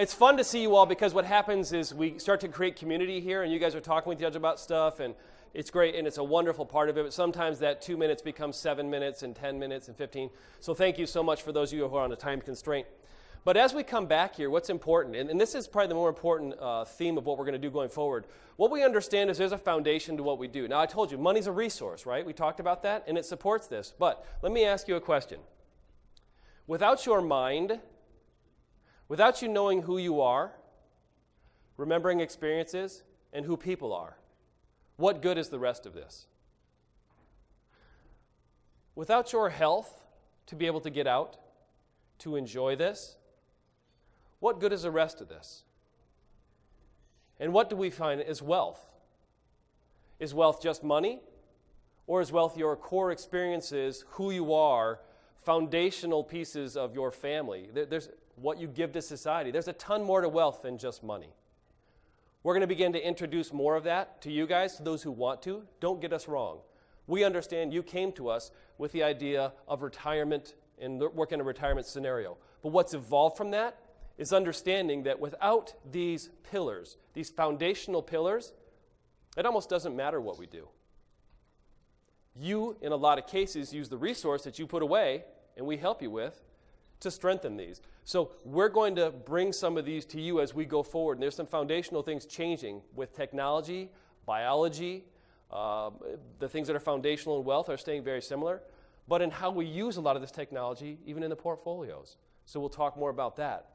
it's fun to see you all because what happens is we start to create community here, and you guys are talking with each other about stuff, and it's great, and it's a wonderful part of it, but sometimes that 2 minutes becomes 7 minutes and 10 minutes and 15. So thank you so much for those of you who are on a time constraint. But as we come back here, what's important, and this is probably the more important theme of what we're going to do going forward, what we understand is there's a foundation to what we do. Now, I told you, money's a resource, right? We talked about that, and it supports this. But let me ask you a question. Without your mind, without you knowing who you are, remembering experiences, and who people are, what good is the rest of this? Without your health to be able to get out, to enjoy this, what good is the rest of this? And what do we find is wealth? Is wealth just money? Or is wealth your core experiences, who you are, foundational pieces of your family? There's what you give to society. There's a ton more to wealth than just money. We're going to begin to introduce more of that to you guys, to those who want to. Don't get us wrong. We understand you came to us with the idea of retirement and work in a retirement scenario. But what's evolved from that is understanding that without these pillars, these foundational pillars, it almost doesn't matter what we do. You, in a lot of cases, use the resource that you put away, and we help you with, to strengthen these. So we're going to bring some of these to you as we go forward. And there's some foundational things changing with technology, biology. The things that are foundational in wealth are staying very similar. But in how we use a lot of this technology, even in the portfolios. So we'll talk more about that.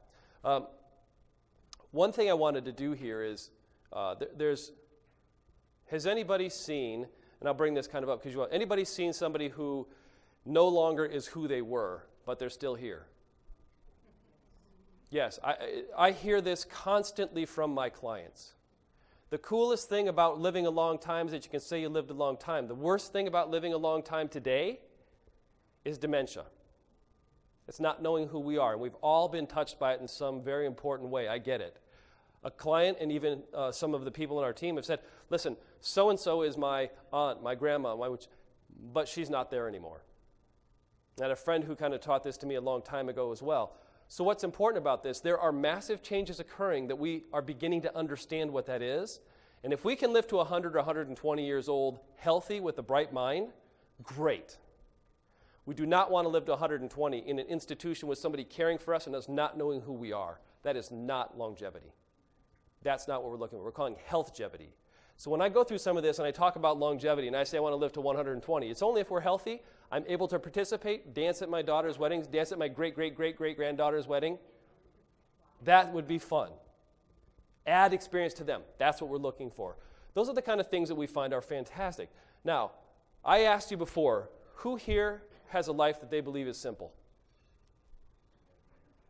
One thing I wanted to do here is, has anybody seen, and I'll bring this kind of up because anybody seen somebody who no longer is who they were, but they're still here? Yes, I hear this constantly from my clients. The coolest thing about living a long time is that you can say you lived a long time. The worst thing about living a long time today is dementia. It's not knowing who we are, and we've all been touched by it in some very important way. I get it. A client and even some of the people in our team have said, listen, so-and-so is my aunt, my grandma, but she's not there anymore. I had a friend who kind of taught this to me a long time ago as well. So what's important about this, there are massive changes occurring that we are beginning to understand what that is. And if we can live to 100 or 120 years old healthy with a bright mind, great. We do not want to live to 120 in an institution with somebody caring for us and us not knowing who we are. That is not longevity. That's not what we're looking for. We're calling healthgevity. So when I go through some of this and I talk about longevity and I say I want to live to 120, it's only if we're healthy, I'm able to participate, dance at my daughter's weddings, dance at my great-great-great-great-granddaughter's wedding. That would be fun. Add experience to them. That's what we're looking for. Those are the kind of things that we find are fantastic. Now, I asked you before, who here has a life that they believe is simple?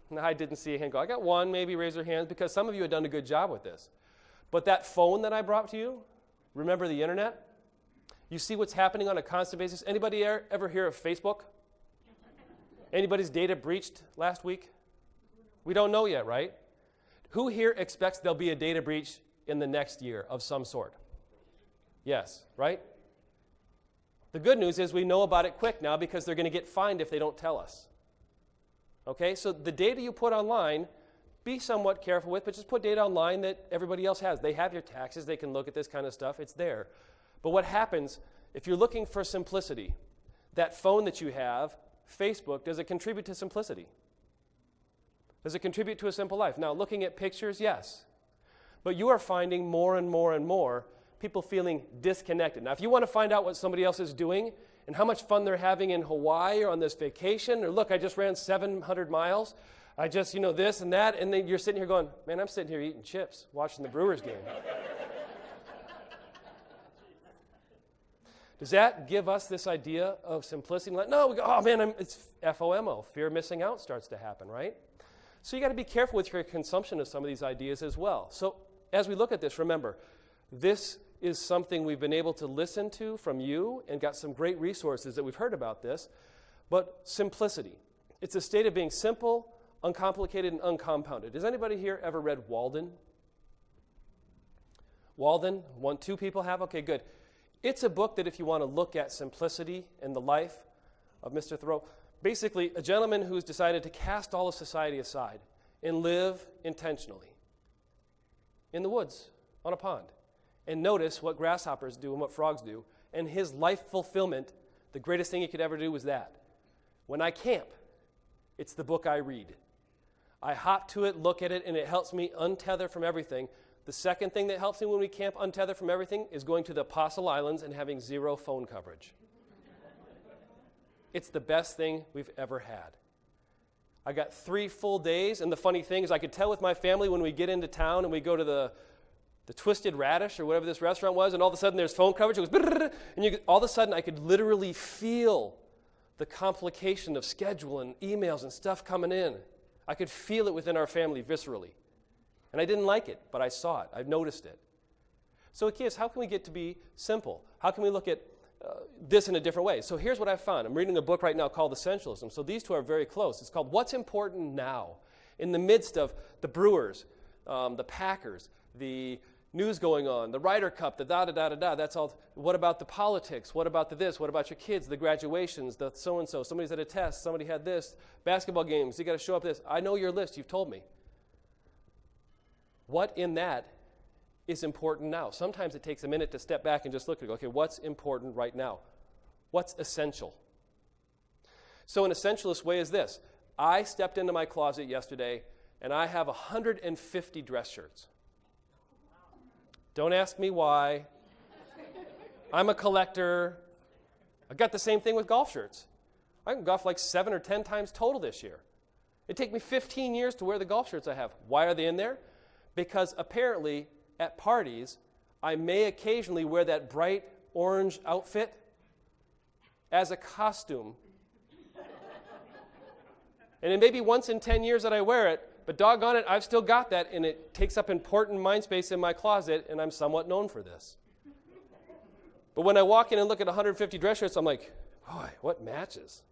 No, I didn't see a hand go. I got one, maybe raise your hands, because some of you have done a good job with this. But that phone that I brought to you, remember the internet? You see what's happening on a constant basis? Anybody ever hear of Facebook? Anybody's data breached last week? We don't know yet, right? Who here expects there'll be a data breach in the next year of some sort? Yes, right? The good news is we know about it quick now because they're going to get fined if they don't tell us. Okay, so the data you put online, be somewhat careful with, but just put data online that everybody else has. They have your taxes. They can look at this kind of stuff. It's there. But what happens, if you're looking for simplicity, that phone that you have, Facebook, does it contribute to simplicity? Does it contribute to a simple life? Now, looking at pictures, yes. But you are finding more and more and more people feeling disconnected. Now, if you want to find out what somebody else is doing and how much fun they're having in Hawaii or on this vacation, or look, I just ran 700 miles, I just, this and that, and then you're sitting here going, man, I'm sitting here eating chips, watching the Brewers game. Does that give us this idea of simplicity? Like, no, we go, oh man, it's FOMO. Fear of missing out starts to happen, right? So you got to be careful with your consumption of some of these ideas as well. So as we look at this, remember, this is something we've been able to listen to from you and got some great resources that we've heard about this. But simplicity. It's a state of being simple, uncomplicated, and uncompounded. Has anybody here ever read Walden? Walden? Two people have? Okay, good. It's a book that if you want to look at simplicity in the life of Mr. Thoreau, basically a gentleman who's decided to cast all of society aside and live intentionally in the woods on a pond and notice what grasshoppers do and what frogs do. And his life fulfillment, the greatest thing he could ever do was that. When I camp, it's the book I read. I hop to it, look at it, and it helps me untether from everything. The second thing that helps me when we camp untether from everything is going to the Apostle Islands and having 0 phone coverage. It's the best thing we've ever had. I got 3 full days, and the funny thing is I could tell with my family when we get into town and we go to the Twisted Radish or whatever this restaurant was, and all of a sudden there's phone coverage, it goes, and all of a sudden I could literally feel the complication of schedule and emails and stuff coming in. I could feel it within our family viscerally. And I didn't like it, but I saw it. I've noticed it. So the key is, how can we get to be simple? How can we look at this in a different way? So here's what I found. I'm reading a book right now called Essentialism. So these two are very close. It's called What's Important Now? In the midst of the Brewers, the Packers, the news going on, the Ryder Cup, the da-da-da-da-da, that's all. What about the politics? What about the this? What about your kids, the graduations, the so-and-so? Somebody's at a test. Somebody had this. Basketball games. You got to show up this. I know your list. You've told me. What in that is important now? Sometimes it takes a minute to step back and just look at it. Okay, what's important right now? What's essential? So an essentialist way is this. I stepped into my closet yesterday, and I have 150 dress shirts. Don't ask me why. I'm a collector. I got the same thing with golf shirts. I can golf like 7 or 10 times total this year. It'd take me 15 years to wear the golf shirts I have. Why are they in there? Because apparently at parties, I may occasionally wear that bright orange outfit as a costume. And it may be once in 10 years that I wear it, but doggone it, I've still got that, and it takes up important mind space in my closet, and I'm somewhat known for this. But when I walk in and look at 150 dress shirts, I'm like, boy, what matches?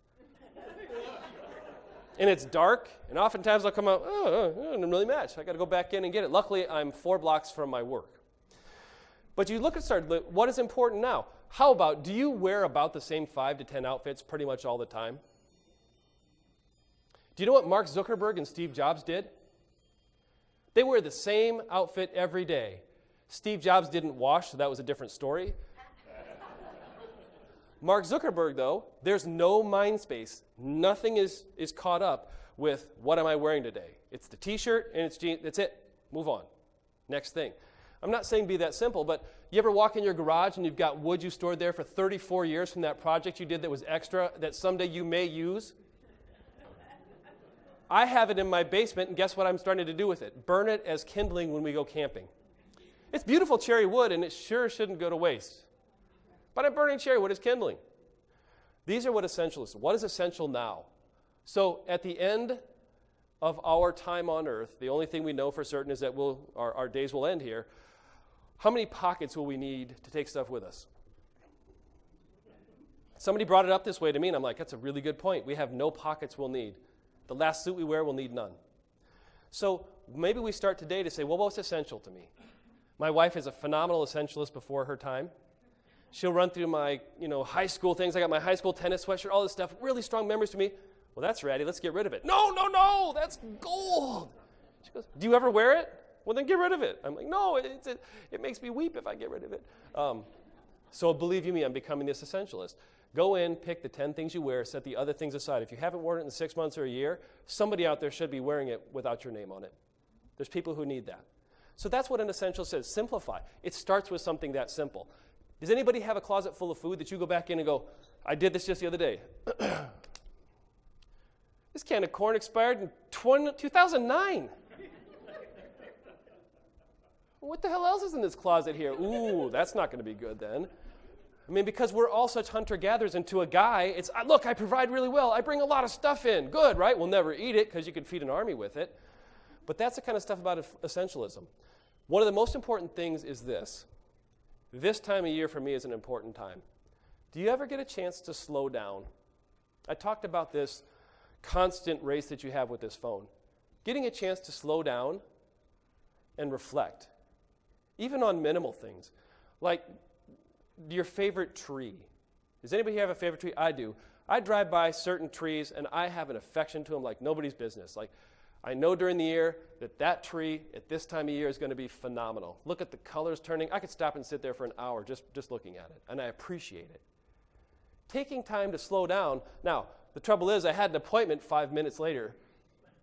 And it's dark, and oftentimes I'll come out, it doesn't really match. I got to go back in and get it. Luckily, I'm 4 blocks from my work. But you look at what is important now? How about, do you wear about the same 5 to 10 outfits pretty much all the time? Do you know what Mark Zuckerberg and Steve Jobs did? They wear the same outfit every day. Steve Jobs didn't wash, so that was a different story. Mark Zuckerberg, though, there's no mind space. Nothing is caught up with what am I wearing today. It's the T-shirt and it's jeans. That's it. Move on. Next thing. I'm not saying be that simple, but you ever walk in your garage and you've got wood you stored there for 34 years from that project you did that was extra that someday you may use? I have it in my basement, and guess what I'm starting to do with it? Burn it as kindling when we go camping. It's beautiful cherry wood, and it sure shouldn't go to waste. But I'm burning cherry wood as kindling. These are what essentialists. What is essential now? So at the end of our time on earth, the only thing we know for certain is that our days will end here. How many pockets will we need to take stuff with us? Somebody brought it up this way to me, and I'm like, that's a really good point. We have no pockets we'll need. The last suit we wear will need none. So maybe we start today to say, well, what's essential to me? My wife is a phenomenal essentialist before her time. She'll run through my, high school things. I got my high school tennis sweatshirt, all this stuff, really strong memories to me. Well, that's ratty. Let's get rid of it. No, that's gold. She goes, do you ever wear it? Well, then get rid of it. I'm like, no, it makes me weep if I get rid of it. So believe you me, I'm becoming this essentialist. Go in, pick the 10 things you wear, set the other things aside. If you haven't worn it in 6 months or a year, somebody out there should be wearing it without your name on it. There's people who need that. So that's what an essential says, simplify. It starts with something that simple. Does anybody have a closet full of food that you go back in and go, I did this just the other day. This can of corn expired in 2009. What the hell else is in this closet here? Ooh, that's not going to be good then. I mean, because we're all such hunter-gatherers, and to a guy, it's, look, I provide really well. I bring a lot of stuff in. Good, right? We'll never eat it because you could feed an army with it. But that's the kind of stuff about essentialism. One of the most important things is this. This time of year for me is an important time. Do you ever get a chance to slow down? I talked about this constant race that you have with this phone. Getting a chance to slow down and reflect, even on minimal things, like your favorite tree. Does anybody have a favorite tree? I do. I drive by certain trees, and I have an affection to them like nobody's business. Like, I know during the year that tree at this time of year is going to be phenomenal. Look at the colors turning. I could stop and sit there for an hour just looking at it, and I appreciate it. Taking time to slow down. Now, the trouble is I had an appointment 5 minutes later,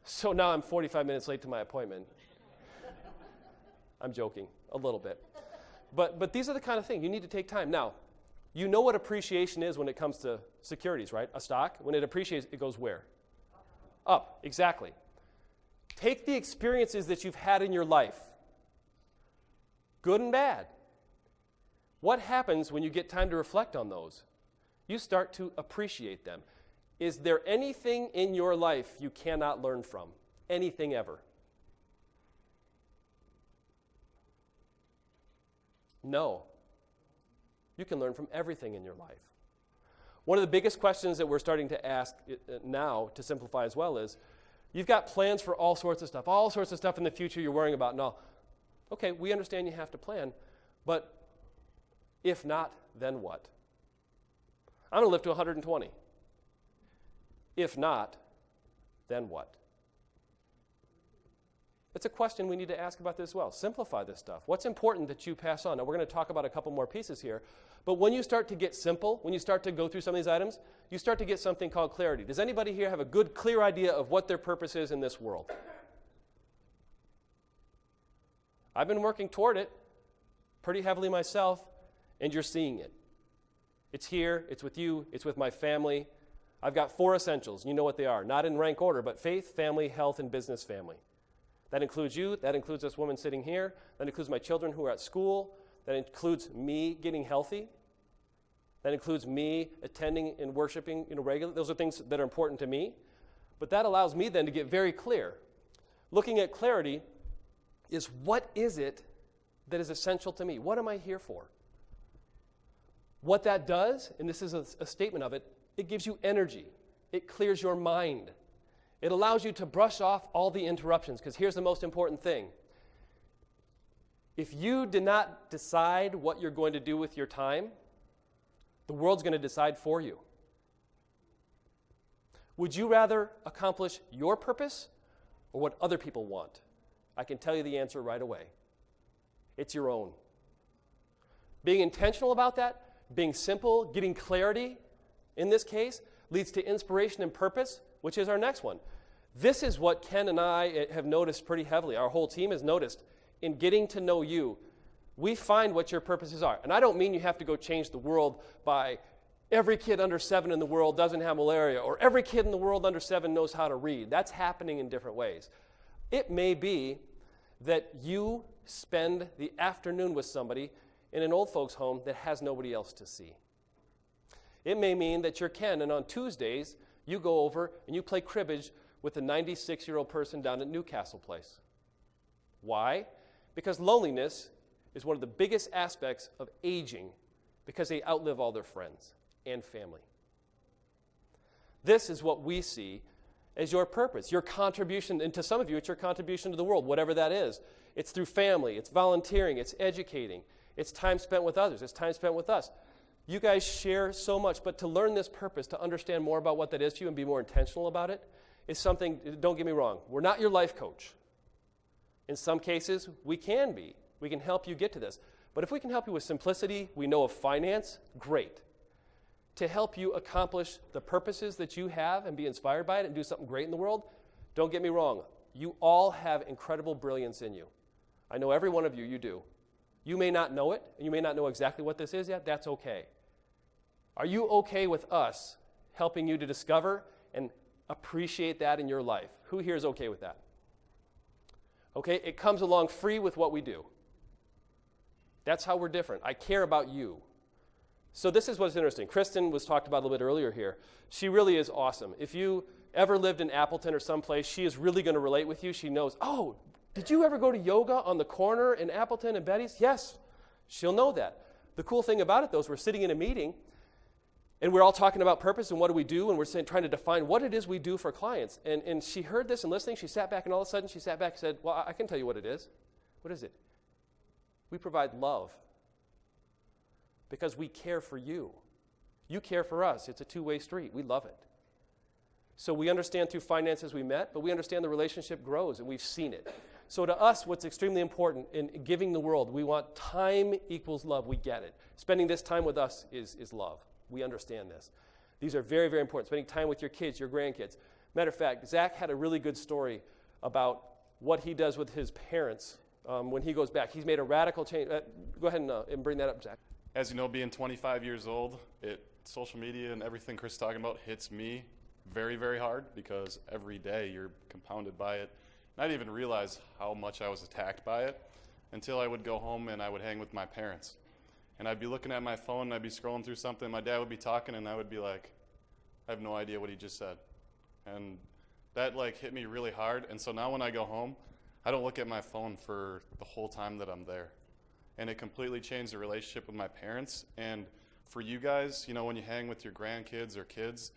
so now I'm 45 minutes late to my appointment. I'm joking a little bit. But these are the kind of things. You need to take time. Now, you know what appreciation is when it comes to securities, right? A stock, when it appreciates, it goes where? Up, exactly. Take the experiences that you've had in your life, good and bad. What happens when you get time to reflect on those? You start to appreciate them. Is there anything in your life you cannot learn from? Anything ever? No. You can learn from everything in your life. One of the biggest questions that we're starting to ask now, to simplify as well, is you've got plans for all sorts of stuff in the future you're worrying about. No. Okay, we understand you have to plan, but if not, then what? I'm going to live to 120. If not, then what? It's a question we need to ask about this as well. Simplify this stuff. What's important that you pass on? Now, we're going to talk about a couple more pieces here, but when you start to get simple, when you start to go through some of these items, you start to get something called clarity. Does anybody here have a good, clear idea of what their purpose is in this world? I've been working toward it pretty heavily myself, and you're seeing it. It's here, it's with you, it's with my family. I've got 4 essentials. You know what they are. Not in rank order, but faith, family, health, and business family. That includes you. That includes this woman sitting here. That includes my children who are at school. That includes me getting healthy. That includes me attending and worshiping regularly. Those are things that are important to me. But that allows me then to get very clear. Looking at clarity is, what is it that is essential to me? What am I here for? What that does, and this is a statement of it, it gives you energy. It clears your mind. It allows you to brush off all the interruptions, because here's the most important thing. If you did not decide what you're going to do with your time, the world's going to decide for you. Would you rather accomplish your purpose or what other people want? I can tell you the answer right away. It's your own. Being intentional about that, being simple, getting clarity, in this case, leads to inspiration and purpose, which is our next one. This is what Ken and I have noticed pretty heavily. Our whole team has noticed in getting to know you. We find what your purposes are. And I don't mean you have to go change the world by every kid under 7 in the world doesn't have malaria, or every kid in the world under 7 knows how to read. That's happening in different ways. It may be that you spend the afternoon with somebody in an old folks' home that has nobody else to see. It may mean that you're Ken, and on Tuesdays, you go over and you play cribbage with a 96-year-old person down at Newcastle Place. Why? Because loneliness is one of the biggest aspects of aging, because they outlive all their friends and family. This is what we see as your purpose, your contribution, and to some of you, it's your contribution to the world, whatever that is. It's through family, it's volunteering, it's educating, it's time spent with others, it's time spent with us. You guys share so much, but to learn this purpose, to understand more about what that is to you and be more intentional about it, is something, don't get me wrong, we're not your life coach. In some cases, we can be. We can help you get to this. But if we can help you with simplicity, we know of finance, great. To help you accomplish the purposes that you have and be inspired by it and do something great in the world, don't get me wrong, you all have incredible brilliance in you. I know every one of you, you do. You may not know it, and you may not know exactly what this is yet, that's okay. Are you okay with us helping you to discover and appreciate that in your life? Who here is okay with that? Okay, it comes along free with what we do. That's how we're different. I care about you. So this is what's interesting. Kristen was talked about a little bit earlier here. She really is awesome. If you ever lived in Appleton or someplace, she is really going to relate with you. She knows, oh, did you ever go to yoga on the corner in Appleton and Betty's? Yes, she'll know that. The cool thing about it, though, is we're sitting in a meeting, and we're all talking about purpose and what do we do, and we're trying to define what it is we do for clients. And she heard this and listening, she sat back, and all of a sudden she sat back and said, well, I can tell you what it is. What is it? We provide love because we care for you. You care for us. It's a two-way street. We love it. So we understand through finances we met, but we understand the relationship grows, and we've seen it. So to us, what's extremely important in giving the world, we want time equals love. We get it. Spending this time with us is love. We understand this. These are very, very important. Spending time with your kids, your grandkids. Matter of fact, Zach had a really good story about what he does with his parents when he goes back. He's made a radical change. Go ahead and bring that up, Zach. As you know, being 25 years old, social media and everything Chris is talking about hits me very, very hard because every day you're compounded by it. And I didn't even realize how much I was attacked by it until I would go home and I would hang with my parents. And I'd be looking at my phone and I'd be scrolling through something. My dad would be talking and I would be like, I have no idea what he just said. And that hit me really hard. And so now when I go home, I don't look at my phone for the whole time that I'm there. And it completely changed the relationship with my parents. And for you guys, when you hang with your grandkids or kids,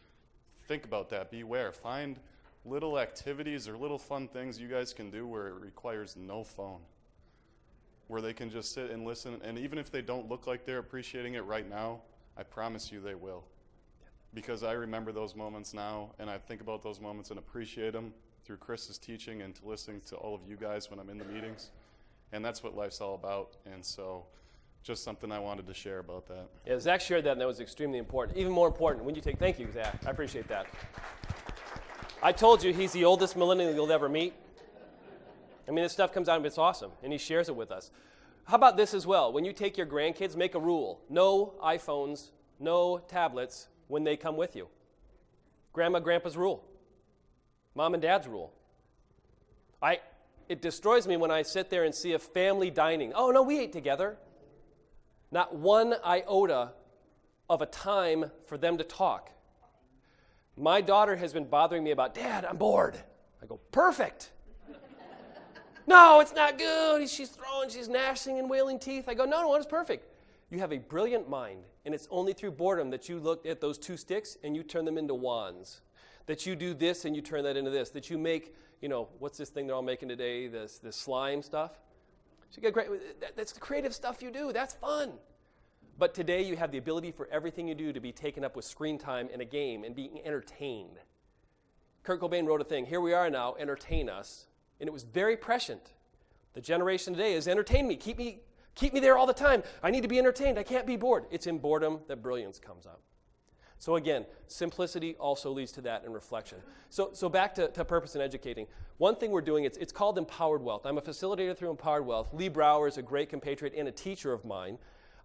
think about that. Beware. Find little activities or little fun things you guys can do where it requires no phone, where they can just sit and listen. And even if they don't look like they're appreciating it right now, I promise you they will. Because I remember those moments now, and I think about those moments and appreciate them through Chris's teaching and to listening to all of you guys when I'm in the meetings. And that's what life's all about. And so just something I wanted to share about that. Yeah, Zach shared that, and that was extremely important. Even more important, when you take, thank you, Zach. I appreciate that. I told you he's the oldest millennial you'll ever meet. I mean, this stuff comes out of him, it's awesome, and he shares it with us. How about this as well? When you take your grandkids, make a rule. No iPhones, no tablets when they come with you. Grandma, grandpa's rule. Mom and dad's rule. It destroys me when I sit there and see a family dining. Oh, no, we ate together. Not one iota of a time for them to talk. My daughter has been bothering me about, Dad, I'm bored. I go, perfect. No, it's not good. She's gnashing and wailing teeth. I go, no, it's perfect. You have a brilliant mind, and it's only through boredom that you look at those two sticks and you turn them into wands. That you do this and you turn that into this. That you make, what's this thing they're all making today, this slime stuff? So you get that's the creative stuff you do. That's fun. But today you have the ability for everything you do to be taken up with screen time and a game and being entertained. Kurt Cobain wrote a thing, here we are now, entertain us. And it was very prescient. The generation today is entertain me, keep me there all the time. I need to be entertained, I can't be bored. It's in boredom that brilliance comes up. So again, simplicity also leads to that in reflection. So back to purpose in educating. One thing we're doing, it's called Empowered Wealth. I'm a facilitator through Empowered Wealth. Lee Brower is a great compatriot and a teacher of mine.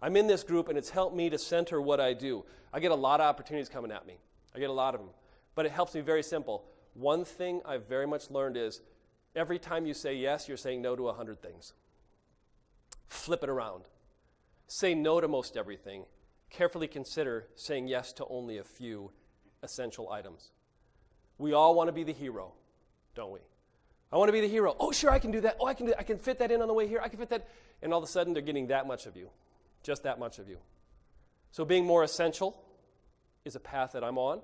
I'm in this group, and it's helped me to center what I do. I get a lot of opportunities coming at me. I get a lot of them. But it helps me very simple. One thing I've very much learned is every time you say yes, you're saying no to 100 things. Flip it around. Say no to most everything. Carefully consider saying yes to only a few essential items. We all want to be the hero, don't we? I want to be the hero. Oh, sure, I can do that. Oh, I can fit that in on the way here. I can fit that. And all of a sudden, they're getting that much of you. Just that much of you. So being more essential is a path that I'm on.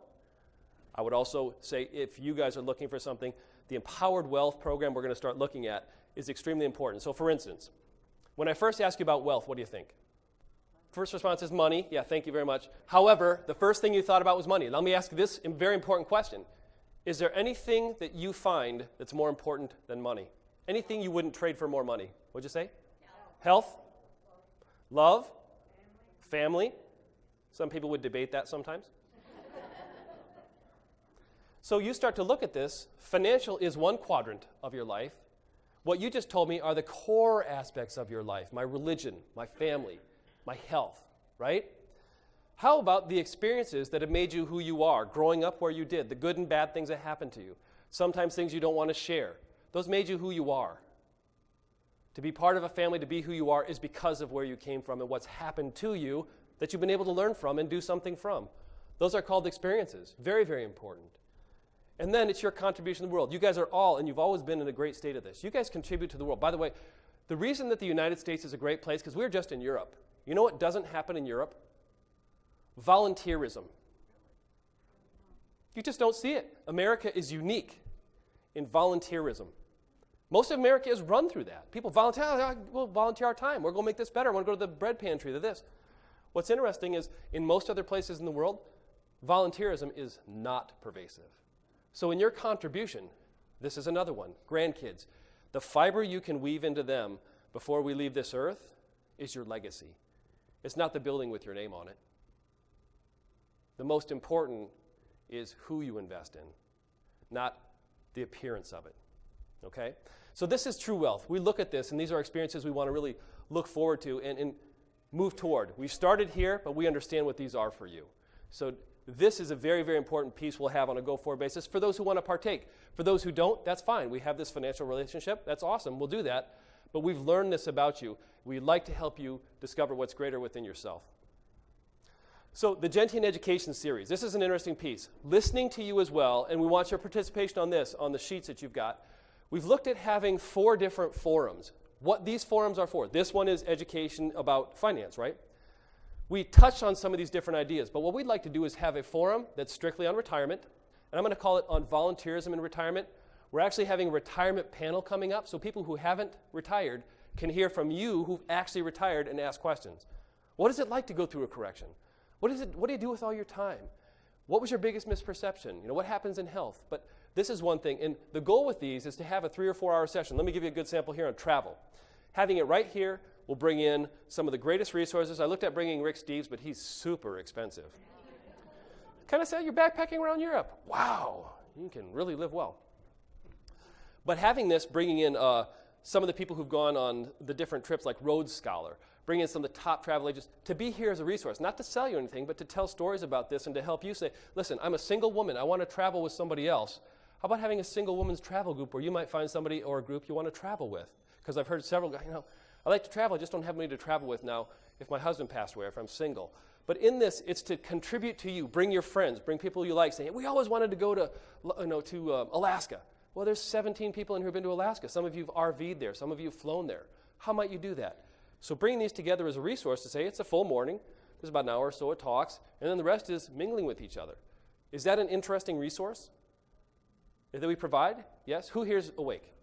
I would also say if you guys are looking for something, the Empowered Wealth program we're going to start looking at is extremely important. So for instance, when I first ask you about wealth, what do you think? First response is money. Yeah, thank you very much. However, the first thing you thought about was money. Let me ask this very important question. Is there anything that you find that's more important than money? Anything you wouldn't trade for more money? What'd you say? Health? Love? Family? Some people would debate that sometimes. So you start to look at this. Financial is one quadrant of your life. What you just told me are the core aspects of your life. My religion, my family, my health, right? How about the experiences that have made you who you are, growing up where you did, the good and bad things that happened to you, sometimes things you don't want to share. Those made you who you are. To be part of a family, to be who you are, is because of where you came from and what's happened to you that you've been able to learn from and do something from. Those are called experiences. Very, very important. And then it's your contribution to the world. You guys are all, and you've always been in a great state of this. You guys contribute to the world. By the way, the reason that the United States is a great place, because we're just in Europe. You know what doesn't happen in Europe? Volunteerism. You just don't see it. America is unique in volunteerism. Most of America is run through that. People volunteer, we'll volunteer our time. We're going to make this better. I want to go to the bread pantry, to this. What's interesting is in most other places in the world, volunteerism is not pervasive. So in your contribution, this is another one, grandkids. The fiber you can weave into them before we leave this earth is your legacy. It's not the building with your name on it. The most important is who you invest in, not the appearance of it. Okay? So this is true wealth. We look at this, and these are experiences we want to really look forward to and move toward. We started here, but we understand what these are for you. So this is a very, very important piece we'll have on a go-forward basis for those who want to partake. For those who don't, that's fine. We have this financial relationship. That's awesome. We'll do that. But we've learned this about you. We'd like to help you discover what's greater within yourself. So the Gentian Education Series, this is an interesting piece. Listening to you as well, and we want your participation on this, on the sheets that you've got. We've looked at having 4 different forums. What these forums are for. This one is education about finance, right? We touched on some of these different ideas, but what we'd like to do is have a forum that's strictly on retirement, and I'm going to call it on volunteerism and retirement. We're actually having a retirement panel coming up, so people who haven't retired can hear from you who've actually retired and ask questions. What is it like to go through a correction? What do you do with all your time? What was your biggest misperception? What happens in health? But this is one thing, and the goal with these is to have a 3 or 4 hour session. Let me give you a good sample here on travel. Having it right here will bring in some of the greatest resources. I looked at bringing Rick Steves, but he's super expensive. Kind of said, you're backpacking around Europe. Wow, you can really live well. But having this, bringing in some of the people who've gone on the different trips, like Rhodes Scholar, bring in some of the top travel agents, to be here as a resource, not to sell you anything, but to tell stories about this and to help you say, listen, I'm a single woman. I want to travel with somebody else. How about having a single woman's travel group where you might find somebody or a group you want to travel with? Because I've heard several guys, I like to travel, I just don't have anybody to travel with now if my husband passed away or if I'm single. But in this, it's to contribute to you. Bring your friends, bring people you like, saying, we always wanted to go to Alaska. Well, there's 17 people in here who've been to Alaska. Some of you have RV'd there. Some of you have flown there. How might you do that? So bringing these together as a resource to say it's a full morning. There's about an hour or so of talks. And then the rest is mingling with each other. Is that an interesting resource that we provide? Yes? Who here's awake?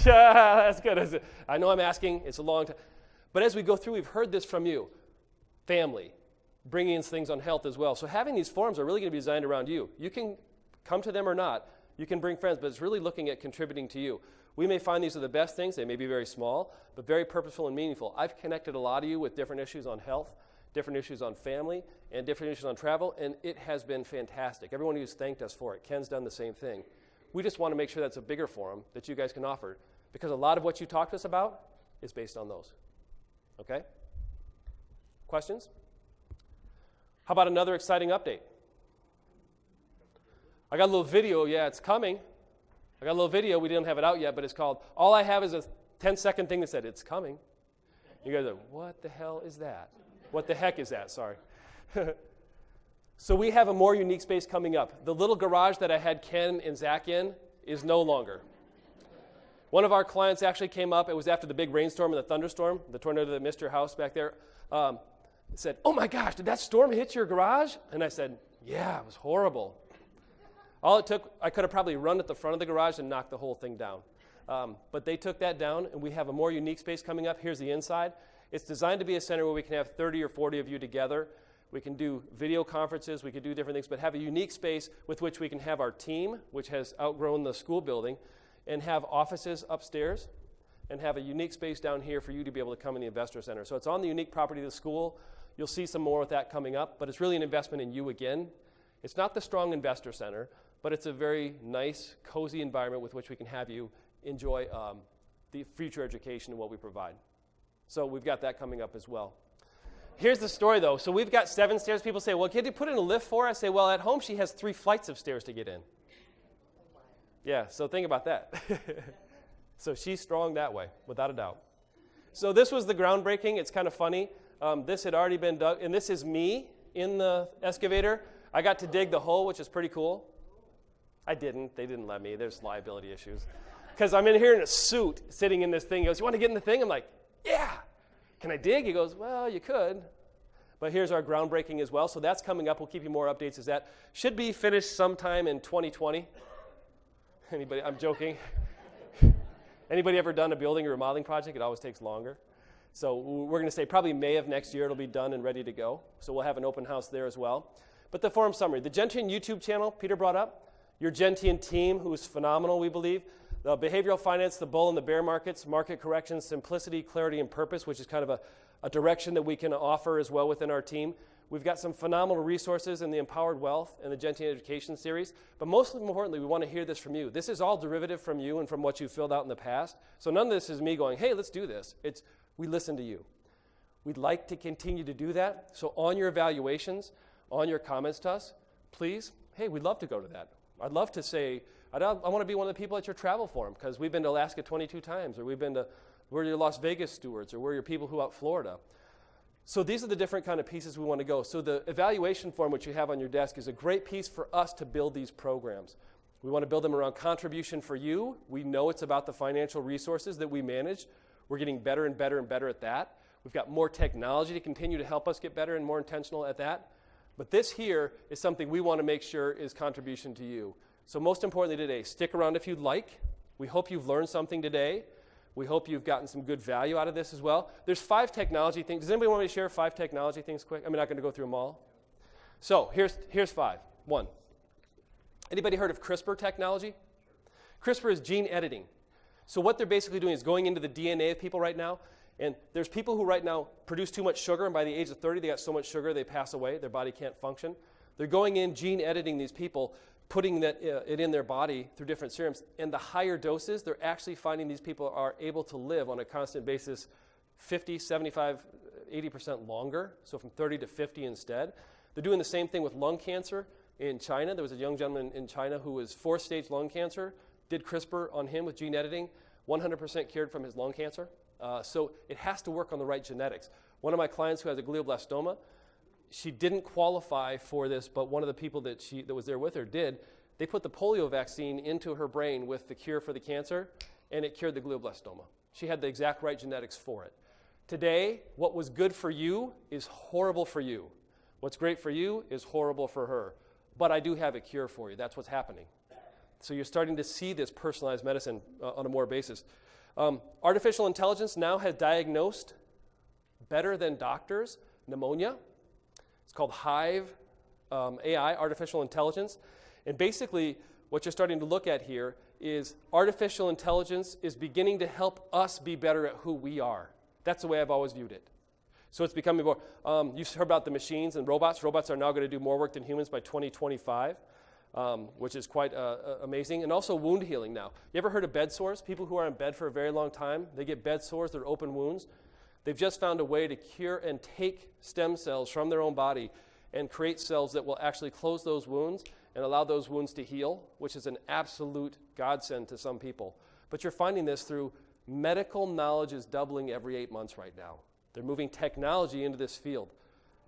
That's good. I know I'm asking. It's a long time. But as we go through, we've heard this from you. Family. Bringing in things on health as well. So having these forums are really going to be designed around you. You can come to them or not. You can bring friends, but it's really looking at contributing to you. We may find these are the best things. They may be very small, but very purposeful and meaningful. I've connected a lot of you with different issues on health, different issues on family, and different issues on travel, and it has been fantastic. Everyone who's thanked us for it. Ken's done the same thing. We just want to make sure that's a bigger forum that you guys can offer, because a lot of what you talk to us about is based on those. Okay? Questions? How about another exciting update? I got a little video. Yeah, it's coming. I got a little video. We didn't have it out yet, but it's called, all I have is a 10-second thing that said, it's coming. You guys are, what the hell is that? What the heck is that? Sorry. So we have a more unique space coming up. The little garage that I had Ken and Zach in is no longer. One of our clients actually came up. It was after the big rainstorm and the thunderstorm, the tornado that missed your house back there. Said, oh my gosh, did that storm hit your garage? And I said, yeah, it was horrible. All it took, I could have probably run at the front of the garage and knocked the whole thing down. But they took that down, and we have a more unique space coming up. Here's the inside. It's designed to be a center where we can have 30 or 40 of you together. We can do video conferences. We can do different things, but have a unique space with which we can have our team, which has outgrown the school building, and have offices upstairs, and have a unique space down here for you to be able to come in the Investor Center. So it's on the unique property of the school. You'll see some more with that coming up, but it's really an investment in you again. It's not the strong Investor Center, but it's a very nice, cozy environment with which we can have you enjoy the future education and what we provide. So we've got that coming up as well. Here's the story, though. So we've got 7 stairs. People say, well, can you put in a lift for her? I say, well, at home she has 3 flights of stairs to get in. Yeah, so think about that. So she's strong that way, without a doubt. So this was the groundbreaking. It's kind of funny. This had already been dug, and this is me in the excavator. I got to dig the hole, which is pretty cool. I didn't. They didn't let me. There's liability issues. Because I'm in here in a suit, sitting in this thing. He goes, you want to get in the thing? I'm like, yeah. Can I dig? He goes, well, you could. But here's our groundbreaking as well. So that's coming up. We'll keep you more updates as that. Should be finished sometime in 2020. Anybody? I'm joking. Anybody ever done a building or remodeling project? It always takes longer. So we're going to say probably May of next year it'll be done and ready to go. So we'll have an open house there as well. But the forum summary, the Gentian YouTube channel, Peter brought up, your Gentian team, who's phenomenal, we believe, the behavioral finance, the bull and the bear markets, market corrections, simplicity, clarity, and purpose, which is kind of a direction that we can offer as well within our team. We've got some phenomenal resources in the Empowered Wealth and the Gentian Education Series. But most importantly, we want to hear this from you. This is all derivative from you and from what you filled out in the past. So none of this is me going, hey, let's do this. It's we listen to you. We'd like to continue to do that. So on your evaluations, on your comments to us, please, hey, we'd love to go to that. I'd love to say, I want to be one of the people at your travel forum because we've been to Alaska 22 times, or we're your Las Vegas stewards, or we're your people who out Florida. So these are the different kind of pieces we want to go. So the evaluation form, which you have on your desk, is a great piece for us to build these programs. We want to build them around contribution for you. We know it's about the financial resources that we manage. We're getting better and better and better at that. We've got more technology to continue to help us get better and more intentional at that. But this here is something we want to make sure is contribution to you. So most importantly today, stick around if you'd like. We hope you've learned something today. We hope you've gotten some good value out of this as well. There's 5 technology things. Does anybody want me to share 5 technology things quick? I'm not going to go through them all. So here's 5. 1. Anybody heard of CRISPR technology? CRISPR is gene editing. So what they're basically doing is going into the DNA of people right now. And there's people who right now produce too much sugar, and by the age of 30, they got so much sugar they pass away. Their body can't function. They're going in, gene editing these people, putting it in their body through different serums. And the higher doses, they're actually finding these people are able to live on a constant basis 50, 75, 80% longer, so from 30 to 50 instead. They're doing the same thing with lung cancer in China. There was a young gentleman in China who was 4th-stage lung cancer, did CRISPR on him with gene editing, 100% cured from his lung cancer. So it has to work on the right genetics. One of my clients who has a glioblastoma, she didn't qualify for this, but one of the people that was there with her did. They put the polio vaccine into her brain with the cure for the cancer, and it cured the glioblastoma. She had the exact right genetics for it. Today, what was good for you is horrible for you. What's great for you is horrible for her. But I do have a cure for you. That's what's happening. So you're starting to see this personalized medicine on a more basis. Artificial intelligence now has diagnosed better than doctors pneumonia. It's called Hive AI, artificial intelligence. And basically, what you're starting to look at here is artificial intelligence is beginning to help us be better at who we are. That's the way I've always viewed it. So it's becoming more, you've heard about the machines and robots. Robots are now going to do more work than humans by 2025, which is quite amazing. And also wound healing now. You ever heard of bed sores? People who are in bed for a very long time, they get bed sores, they're open wounds. They've just found a way to cure and take stem cells from their own body and create cells that will actually close those wounds and allow those wounds to heal, which is an absolute godsend to some people. But you're finding this through medical knowledge is doubling every 8 months right now. They're moving technology into this field.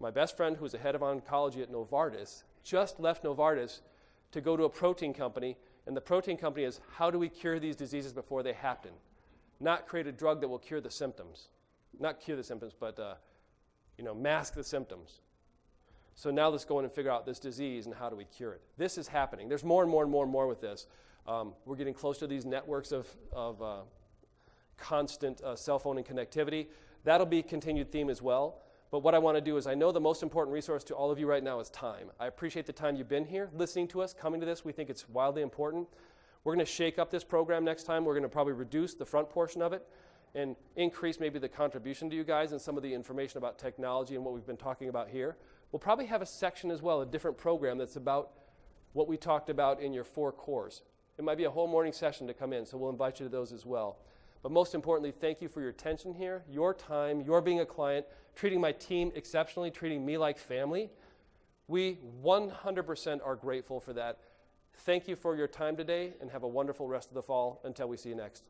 My best friend, who's a head of oncology at Novartis, just left Novartis to go to a protein company, and the protein company is, how do we cure these diseases before they happen? Not create a drug that will cure the symptoms. Not cure the symptoms, but mask the symptoms. So now let's go in and figure out this disease and how do we cure it. This is happening. There's more and more and more and more with this. We're getting close to these networks of constant cell phone and connectivity. That'll be a continued theme as well. But what I want to do is I know the most important resource to all of you right now is time. I appreciate the time you've been here, listening to us, coming to this. We think it's wildly important. We're going to shake up this program next time. We're going to probably reduce the front portion of it and increase maybe the contribution to you guys and some of the information about technology and what we've been talking about here. We'll probably have a section as well, a different program that's about what we talked about in your 4 cores. It might be a whole morning session to come in, so we'll invite you to those as well. But most importantly, thank you for your attention here, your time, your being a client, treating my team exceptionally, treating me like family. We 100% are grateful for that. Thank you for your time today, and have a wonderful rest of the fall until we see you next.